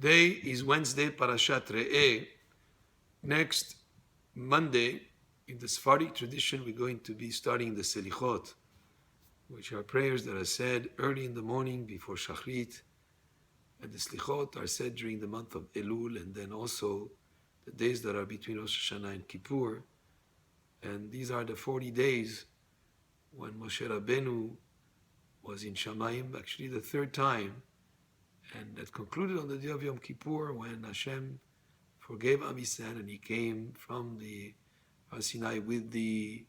Today is Wednesday, Parashat Re'eh. Next Monday, in the Sephardic tradition, we're going to be starting the Hilkhot, which are prayers that are said early in the morning before Shachrit. And the Slichot are said during the month of Elul, and then also the days that are between Rosh Hashanah and Kippur. And these are the 40 days when Moshe Rabbeinu was in Shamayim, actually the third time, and that concluded on the day of Yom Kippur when Hashem forgave Am Yisrael and he came from the Har Sinai with the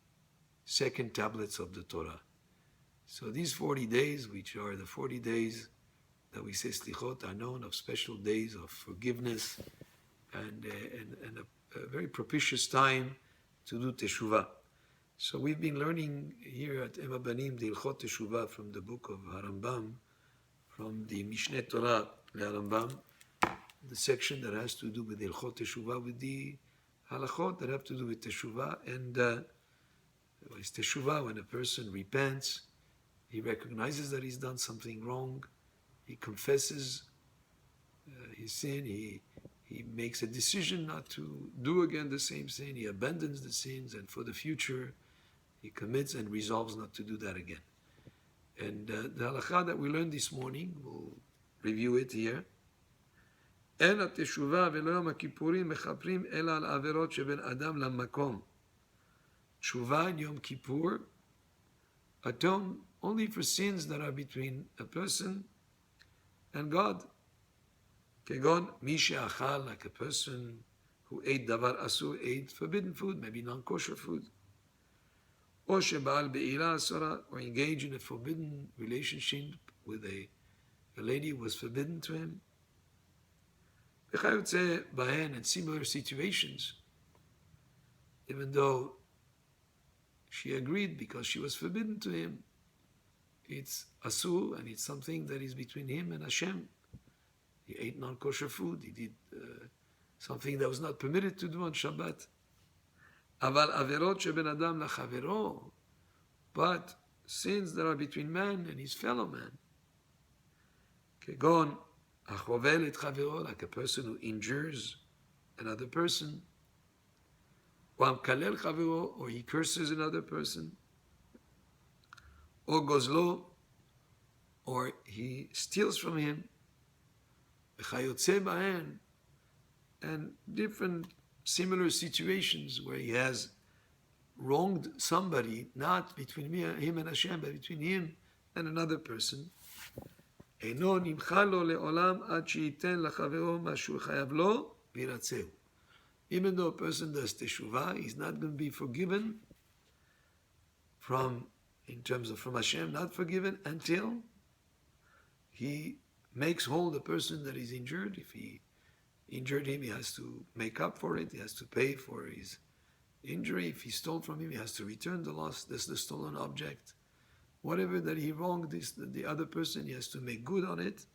second tablets of the Torah. So these 40 days, which are the 40 days that we say Slichot, are known of special days of forgiveness and a very propitious time to do Teshuvah. So we've been learning here at Ema Banim the Hilkhot Teshuvah from the book of Harambam, from the Mishneh Torah Harambam, the section that has to do with Hilkhot Teshuvah, with the halachot that have to do with Teshuvah. And it's Teshuvah when a person repents, he recognizes that he's done something wrong, he confesses his sin, he makes a decision not to do again the same sin, he abandons the sins, and for the future he commits and resolves not to do that again. And the halakha that we learned this morning, we'll review it here. אין התשובה ולא יום הכיפורים מכפרים אלא על עבירות שבין אדם למקום. Tshuva and Yom Kippur atone only for sins that are between a person and God. כגון מי שאכל, like a person who ate דבר אסור, ate forbidden food, maybe non-kosher food. או שבעל בעילה אסורה, or engage in a forbidden relationship with a lady who was forbidden to him. וכיוצא בהן, in similar situations, even though she agreed because she was forbidden to him, it's asur and it's something that is between him and Hashem. He ate non-kosher food, he did something that was not permitted to do on Shabbat. אבל עבירות שבין אדם לחברו, but sins that are between man and his fellow man. כגון החובל את חברו, like a person who injures another person, או המקלל חברו, or he curses another person, או גוזלו, or he steals from him, וכיוצא בהן, and different similar situations where he has wronged somebody, not between him and Hashem, but between him and another person. אינו נמחה לו לעולם עד שייתן לחברו מה שהוא חייב לו וירצהו. Even though a person does teshuvah, he's not going to be forgiven from Hashem, not forgiven until he makes whole the person that is injured. If he injured him, he has to make up for it. He has to pay for his injury. If he stole from him, he has to return the loss. That's the stolen object. Whatever that he wronged the other person, he has to make good on it.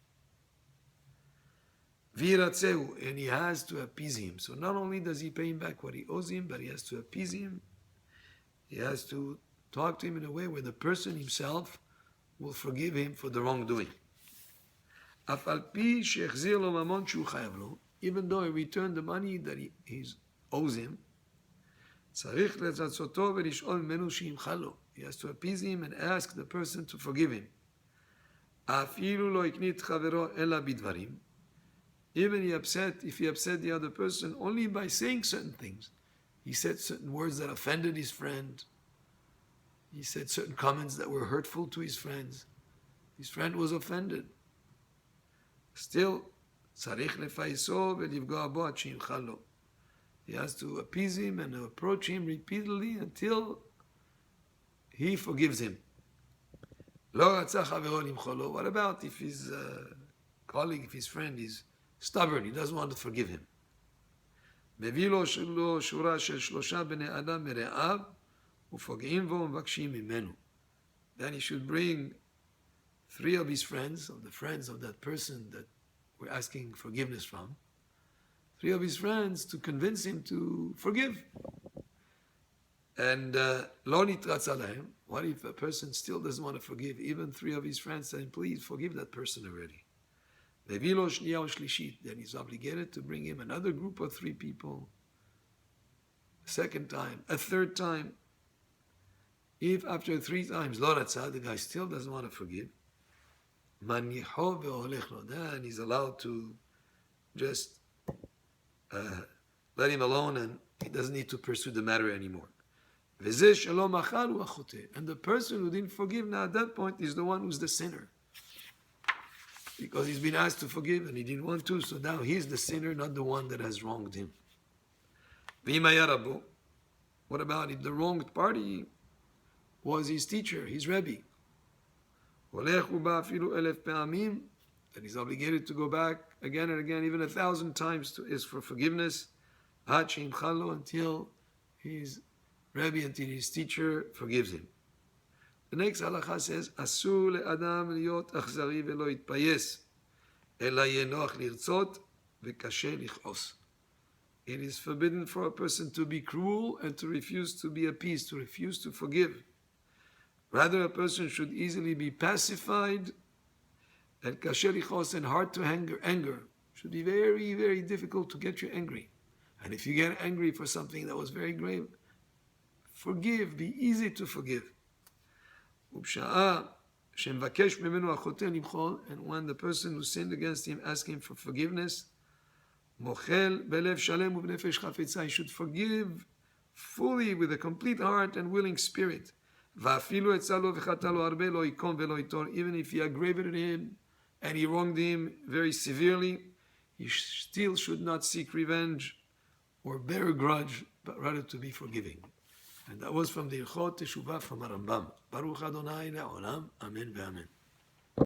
Viratzeu, and he has to appease him. So not only does he pay him back what he owes him, but he has to appease him. He has to talk to him in a way where the person himself will forgive him for the wrongdoing. אף על פי שהחזיר לו ממון שהוא חייב לו, even though he returned the money that he owes him, צריך לרצותו ולשאול ממנו שימחה לו. He has to appease him and ask the person to forgive him. אפילו לא הקנית חברו אלא בדברים. Even if he upset the other person only by saying certain things. He said certain words that offended his friend. He said certain comments that were hurtful to his friends. His friend was offended. Still, צריך לפייסו ולפגוע בו עד שימחה לו. He has to appease him and approach him repeatedly until he forgives him. לא רצה חברו למחול לו. What about if his colleague, if his friend is stubborn, he doesn't want to forgive him? מביא לו שורה של 3 בני אדם מרעיו ופוגעים בו ומבקשים ממנו. Then he should bring 3 of his friends, of the friends of that person that we're asking forgiveness from, 3 of his friends to convince him to forgive. And lo nitratz alahem. What if a person still doesn't want to forgive? Even 3 of his friends saying, please forgive that person already. Then he's obligated to bring him another group of 3 people, a second time, a third time. If after 3 times, the guy still doesn't want to forgive, then he's allowed to just let him alone, and he doesn't need to pursue the matter anymore. And the person who didn't forgive now at that point is the one who's the sinner. Because he's been asked to forgive and he didn't want to, so now he's the sinner, not the one that has wronged him. What about if the wronged party was his teacher, his Rabbi? Then he's obligated to go back again and again, even 1,000 times to ask for forgiveness, until his Rabbi, until his teacher forgives him. The next halacha says, Asur le'adam liot achzari ve'lo yitpayes, ela yenoch lirtzot ve'kashe lichos. It is forbidden for a person to be cruel and to refuse to be appeased, to refuse to forgive. Rather, a person should easily be pacified, and kashe lichos, and hard to anger. Should be very, very difficult to get you angry. And if you get angry for something that was very grave, forgive, be easy to forgive. And when the person who sinned against him asks him for forgiveness, he should forgive fully with a complete heart and willing spirit. Even if he aggravated him and he wronged him very severely, he still should not seek revenge or bear a grudge, but rather to be forgiving. And that was from the Hilkhot Teshuvah from Rambam. Baruch Adonai le'olam. Amen ve'amen.